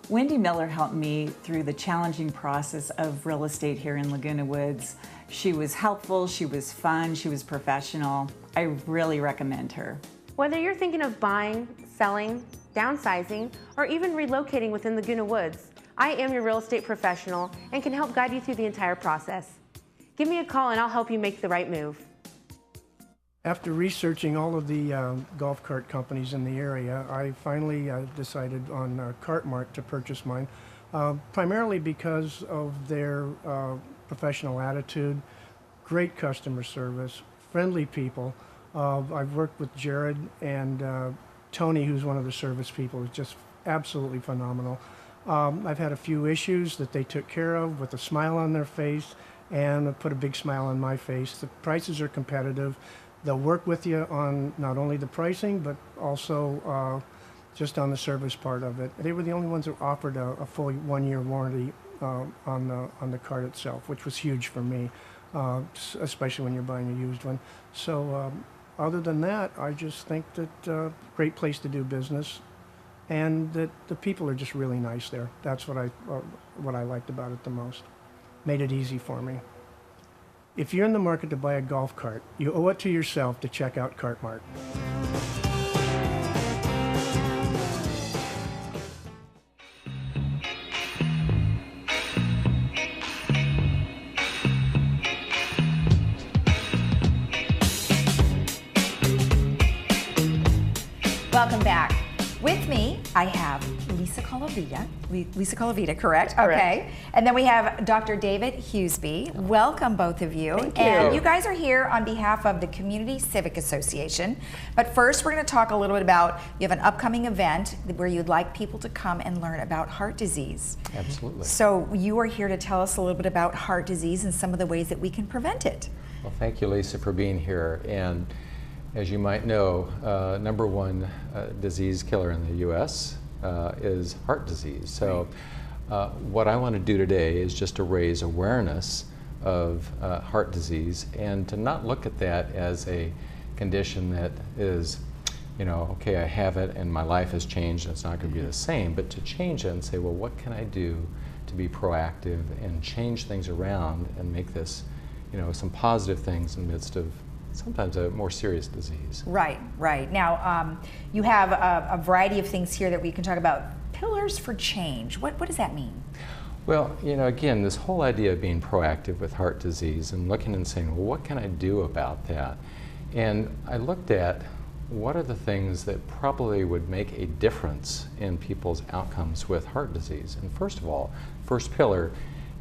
Wendy Miller helped me through the challenging process of real estate here in Laguna Woods. She was helpful, she was fun, she was professional. I really recommend her. Whether you're thinking of buying, selling, downsizing, or even relocating within Laguna Woods, I am your real estate professional and can help guide you through the entire process. Give me a call and I'll help you make the right move. After researching all of the golf cart companies in the area, I finally decided on Cartmart to purchase mine, primarily because of their professional attitude, great customer service, friendly people. I've worked with Jared and Tony, who's one of the service people, is just absolutely phenomenal. I've had a few issues that they took care of with a smile on their face and put a big smile on my face. The prices are competitive. They'll work with you on not only the pricing, but also just on the service part of it. They were the only ones that offered a full 1-year warranty on the cart itself, which was huge for me, especially when you're buying a used one. So other than that, I just think that great place to do business, and that the people are just really nice there. That's what I liked about it the most. Made it easy for me. If you're in the market to buy a golf cart, you owe it to yourself to check out Cartmart. Welcome back. With me, I have Lisa Colavita. Lisa Colavita, correct? Correct. Okay. And then we have Dr. David Hughesby. Welcome, both of you. Thank you. And you guys are here on behalf of the Community Civic Association. But first, we're going to talk a little bit about, you have an upcoming event where you'd like people to come and learn about heart disease. Absolutely. So you are here to tell us a little bit about heart disease and some of the ways that we can prevent it. Well, thank you, Lisa, for being here. And as you might know, number one disease killer in the U.S. Is heart disease. So what I want to do today is just to raise awareness of heart disease and to not look at that as a condition that is, you know, okay, I have it and my life has changed and it's not going to be the same, but to change it and say, well, what can I do to be proactive and change things around and make this, you know, some positive things in the midst of sometimes a more serious disease. Right, right. Now, you have a variety of things here that we can talk about. Pillars for change. What does that mean? Well, you know, again, this whole idea of being proactive with heart disease and looking and saying, well, what can I do about that? And I looked at what are the things that probably would make a difference in people's outcomes with heart disease. And first of all, first pillar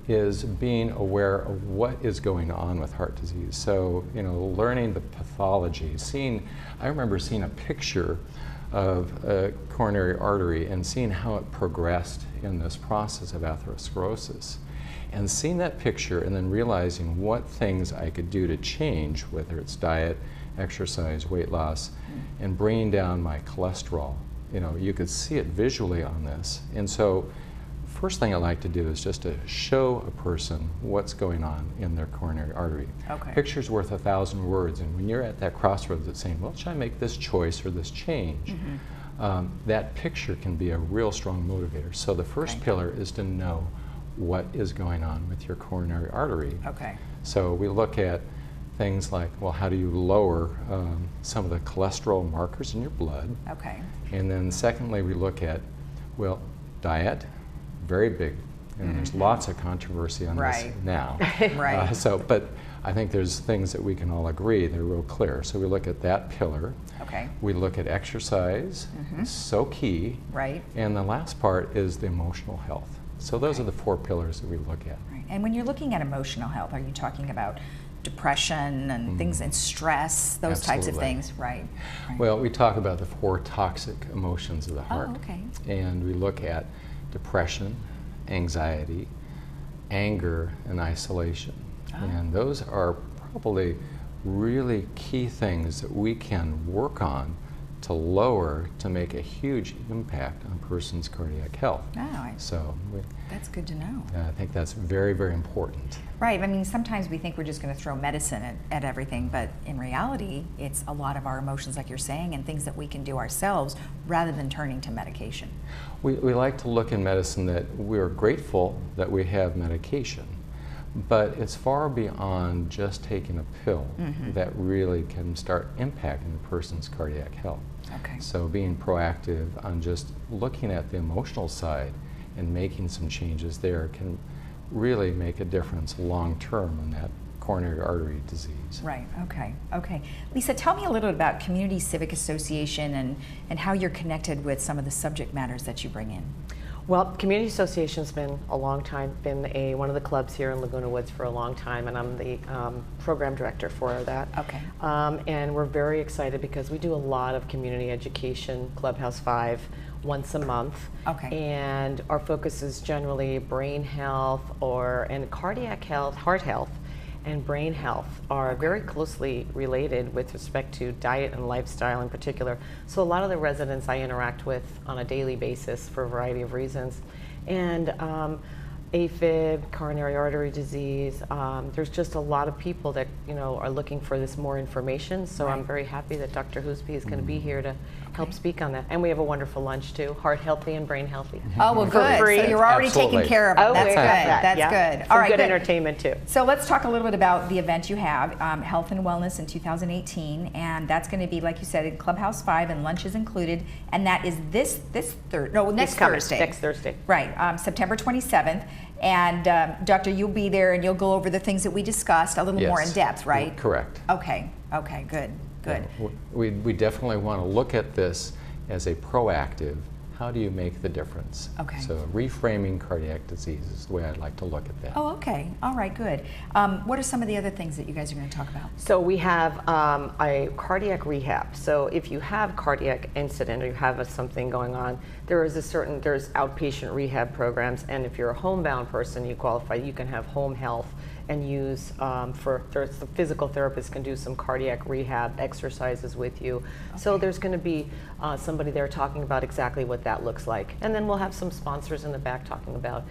is being aware of what is going on with heart disease. So, you know, learning the pathology, I remember seeing a picture of a coronary artery and seeing how it progressed in this process of atherosclerosis. And seeing that picture and then realizing what things I could do to change, whether it's diet, exercise, weight loss, and bringing down my cholesterol. You know, you could see it visually on this. And so, first thing I like to do is just to show a person what's going on in their coronary artery. Okay. Picture's worth 1,000 words, and when you're at that crossroads of saying, well, should I make this choice or this change? That picture can be a real strong motivator. So the first pillar is to know what is going on with your coronary artery. Okay. So we look at things like, well, how do you lower some of the cholesterol markers in your blood? Okay. And then secondly, we look at, well, diet, very big And there's lots of controversy on this now. Right. But I think there's things that we can all agree, they're real clear. So we look at that pillar. Okay. We look at exercise, so key. Right. And the last part is the emotional health. So those are the 4 pillars that we look at. Right. And when you're looking at emotional health, are you talking about depression and things and stress, those types of things? Right. Well, we talk about the 4 toxic emotions of the heart. Oh, okay. And we look at depression, anxiety, anger, and isolation. And those are probably really key things that we can work on to lower, to make a huge impact on a person's cardiac health. That's good to know. I think that's very, very important. Right. I mean, sometimes we think we're just going to throw medicine at everything, but in reality, it's a lot of our emotions, like you're saying, and things that we can do ourselves rather than turning to medication. We like to look in medicine that we're grateful that we have medication, but it's far beyond just taking a pill that really can start impacting the person's cardiac health. Okay. So being proactive on just looking at the emotional side and making some changes there can really make a difference long term in that coronary artery disease. Right, okay, okay. Lisa, tell me a little bit about Community Civic Association and how you're connected with some of the subject matters that you bring in. Well, Community Association's been a long time, been one of the clubs here in Laguna Woods for a long time, and I'm the program director for that. Okay. And we're very excited because we do a lot of community education, Clubhouse 5, once a month. Okay. And our focus is generally brain health and cardiac health, heart health, and brain health are very closely related with respect to diet and lifestyle in particular. So a lot of the residents I interact with on a daily basis for a variety of reasons. And AFib, coronary artery disease, there's just a lot of people that are looking for this more information. So I'm very happy that Dr. Hoosby is going to be here to help speak on that. And we have a wonderful lunch too, heart healthy and brain healthy. Oh, well, good. Free. So you're already taking care of it. That's good. That's good. All right, good entertainment too. So let's talk a little bit about the event you have, Health and Wellness in 2018, and that's going to be, like you said, in Clubhouse 5, and lunch is included, and that is next Thursday. Next Thursday. Right, September 27th. And Doctor, you'll be there and you'll go over the things that we discussed a little more in depth, right? Correct. Okay, okay, good, good. We definitely want to look at this as a proactive, how do you make the difference? Okay. So reframing cardiac disease is the way I'd like to look at that. Oh, okay. All right, good. What are some of the other things that you guys are going to talk about? So we have a cardiac rehab. So if you have cardiac incident or you have something going on, there's outpatient rehab programs, and if you're a homebound person, you qualify, you can have home health and use the physical therapist can do some cardiac rehab exercises with you. Okay. So there's going to be somebody there talking about exactly what that looks like. And then we'll have some sponsors in the back talking about,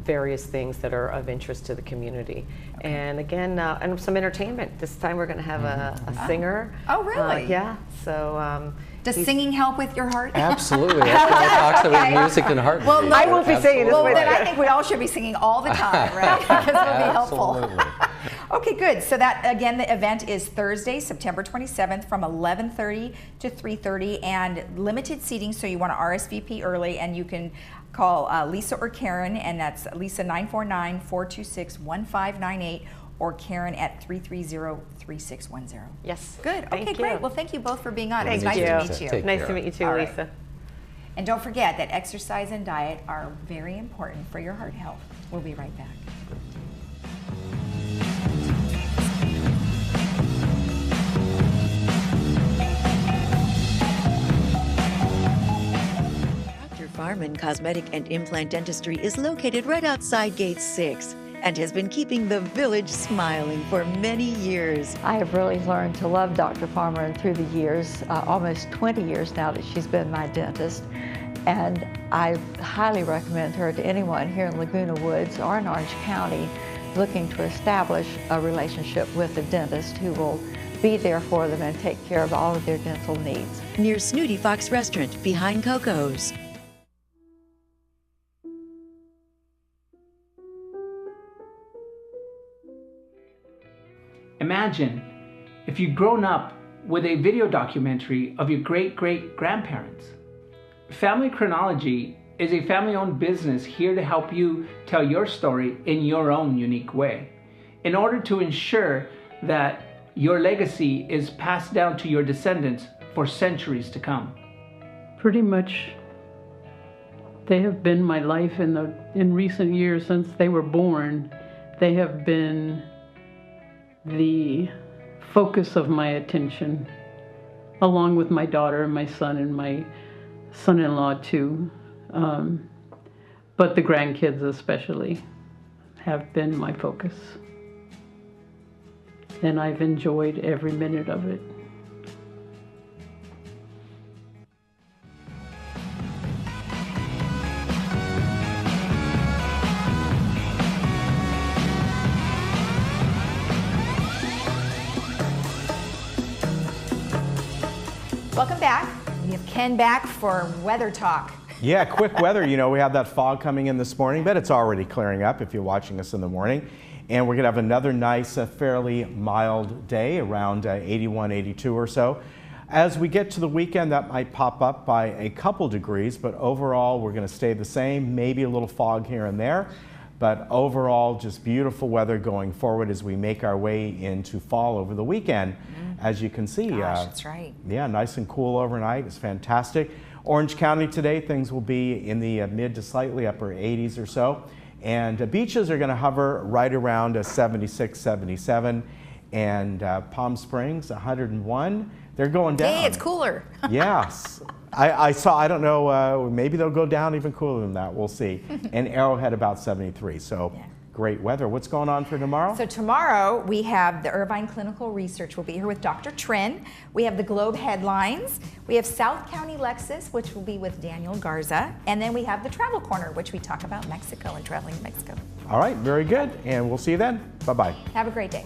various things that are of interest to the community. Okay. And again, and some entertainment. This time we're going to have a singer. Oh, really? Yeah. So. Does singing help with your heart? Absolutely. That's why it talks about music and heart disease. Well, I won't be singing this. Well, then I think we all should be singing all the time, right? Because it'll be helpful. Okay, good. So that, again, the event is Thursday, September 27th from 11:30 to 3:30, and limited seating, so you want to RSVP early, and you can call Lisa or Karen, and that's Lisa 949-426-1598, or Karen at 330-3610. Yes. Good. Thank Okay, you. great. Well, thank you both for being on. Thank It was you. nice to meet you. Nice to meet you too, All Lisa. right. And don't forget that exercise and diet are very important for your heart health. We'll be right back. Farman Cosmetic and Implant Dentistry is located right outside Gate 6 and has been keeping the village smiling for many years. I have really learned to love Dr. Farmer through the years, almost 20 years now that she's been my dentist. And I highly recommend her to anyone here in Laguna Woods or in Orange County looking to establish a relationship with a dentist who will be there for them and take care of all of their dental needs. Near Snooty Fox Restaurant, behind Coco's. Imagine if you'd grown up with a video documentary of your great-great-grandparents. Family Chronology is a family-owned business here to help you tell your story in your own unique way, in order to ensure that your legacy is passed down to your descendants for centuries to come. Pretty much, they have been my life in recent years since they were born. They have been the focus of my attention, along with my daughter and my son and my son-in-law too. But the grandkids especially have been my focus. And I've enjoyed every minute of it. Welcome back. We have Ken back for Weather Talk. Yeah, quick weather. You know, we have that fog coming in this morning, but it's already clearing up if you're watching us in the morning. And we're going to have another nice, fairly mild day, around 81, 82 or so. As we get to the weekend, that might pop up by a couple degrees, but overall we're going to stay the same, maybe a little fog here and there. But overall, just beautiful weather going forward as we make our way into fall over the weekend. As you can see, Gosh, that's right. Yeah, nice and cool overnight. It's fantastic. Orange County today, things will be in the mid to slightly upper 80s or so. And beaches are going to hover right around 76, 77. And Palm Springs, 101. They're going down. Hey, it's cooler. Yes. I don't know, maybe they'll go down even cooler than that. We'll see. And Arrowhead about 73. So yeah. Great weather. What's going on for tomorrow? So tomorrow we have the Irvine Clinical Research. We'll be here with Dr. Trin. We have the Globe headlines. We have South County Lexus, which will be with Daniel Garza. And then we have the Travel Corner, which we talk about Mexico and traveling to Mexico. All right, very good. And we'll see you then. Bye-bye. Have a great day.